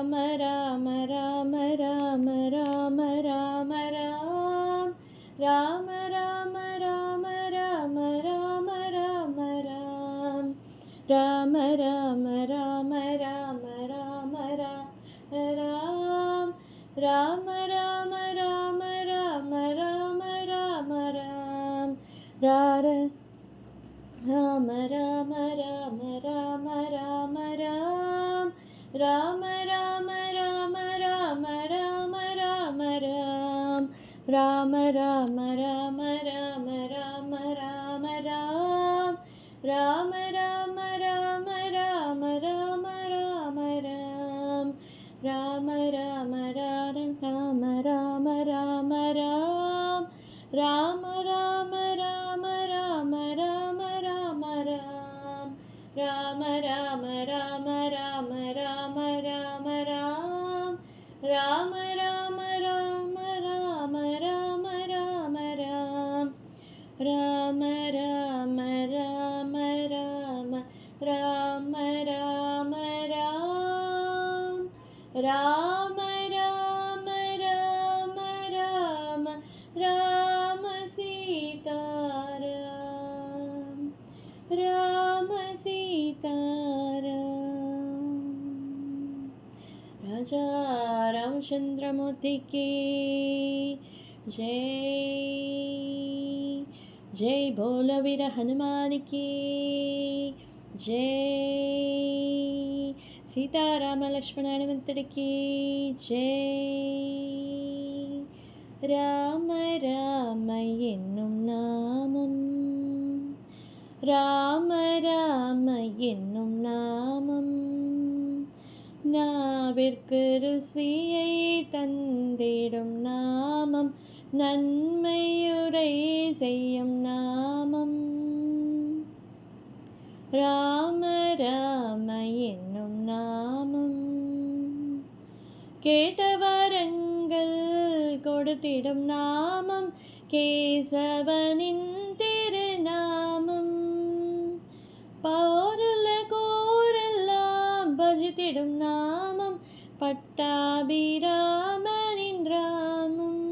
ராம ராம ராம ராம ராம ராம ராம் ராம ராம ராம ராம ராம ராம ராம் ராம ராம ராம ராம ராம ராம் ராம் ராம ராம ராம ராம ராம ராம ராம் ரார ராம ராம ராம ராம ராம ராம் ராம ராம ராம ராம ராம ராம ராம் ராம ராம ராம ராம ராம ராம ராம் ராம ராம ராம ராம ராம ராம ராம் ராம ராம ராம ராம ராம ராம ராம் ராம ராம ராம ராம ராம ராம ராம் ராம ராம ராம ராம ராம ராம ராம் ராம ராம ராம ராம ராம ராம ராம் ராம ராம ராம ராம ராம ராம ராம் ராம ராம ராம ராம ராம சீதாராம் ராம சீதாராம் ராஜா ராமச்சந்திரமூர்த்திக்கு ஜெய் जय बोलो वीर हनुमान की जय सीताराम लक्ष्मण हनुमंतुडि की जय राम राम एन्नुम नामम राम राम एन्नुम नामम நாவிற்கு ருசியை தந்திடும் நாமம் நன்மையுரை செய்யும் நாமம் ராம ராம என்னும் நாமம் கேட்ட வரங்கள் கொடுத்திடும் நாமம் கேசவனின் திருநாமம் பௌருல கோரெல்லாம் பஜித்திடும் நாமம் பட்டாபிராமனின் ராமம்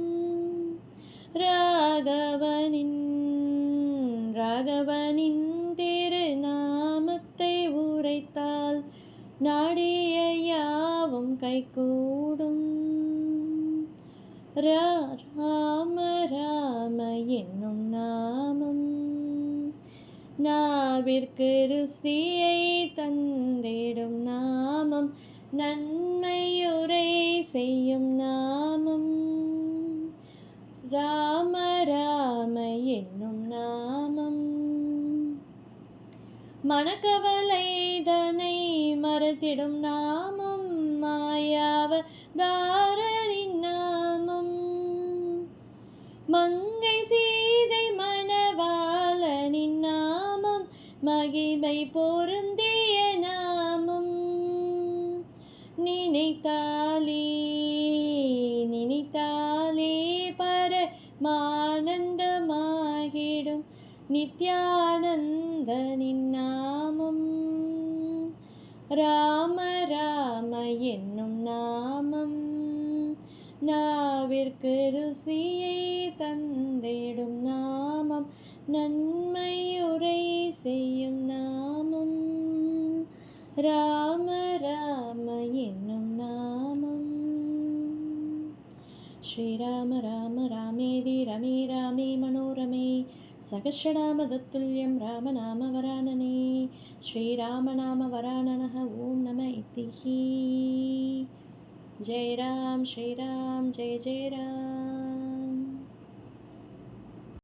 ராகவனின் திருநாமத்தை உரைத்தால் நாடிய யாவும் கைகூடும் ராம ராம என்னும் நாமம் நாவிற்கு ருசியை தந்திடும் நாமம் நன்மையுரை செய்யும் நாமம் ராம ராம என்னும் நாமம் மனக்கவலைதனை மறத்திடும் நாமம் மாயாவதாரனின் நாமம் மங்கை சீதை மணவாளனின் நாமம் மகிமை பொருந்திய நாமம் நினைத்தாலே பரமானந்தமாகிடும் நித்யானந்தனின் நாமம் ராம ராம என்னும் நாமம் நாவிற்கு ருசியை தந்திடும் நாமம் நன்மையுரை செய்யும் நாமம் ராம ராம என்னும் நாமம் ஸ்ரீராம ராம ராமேதி ரமே ராமே மனோரமே सहस्रनामतत्तुल्यं रामनामवरानने श्रीरामनामवराननः ॐ नम इति जय राम श्रीराम जय जय राम।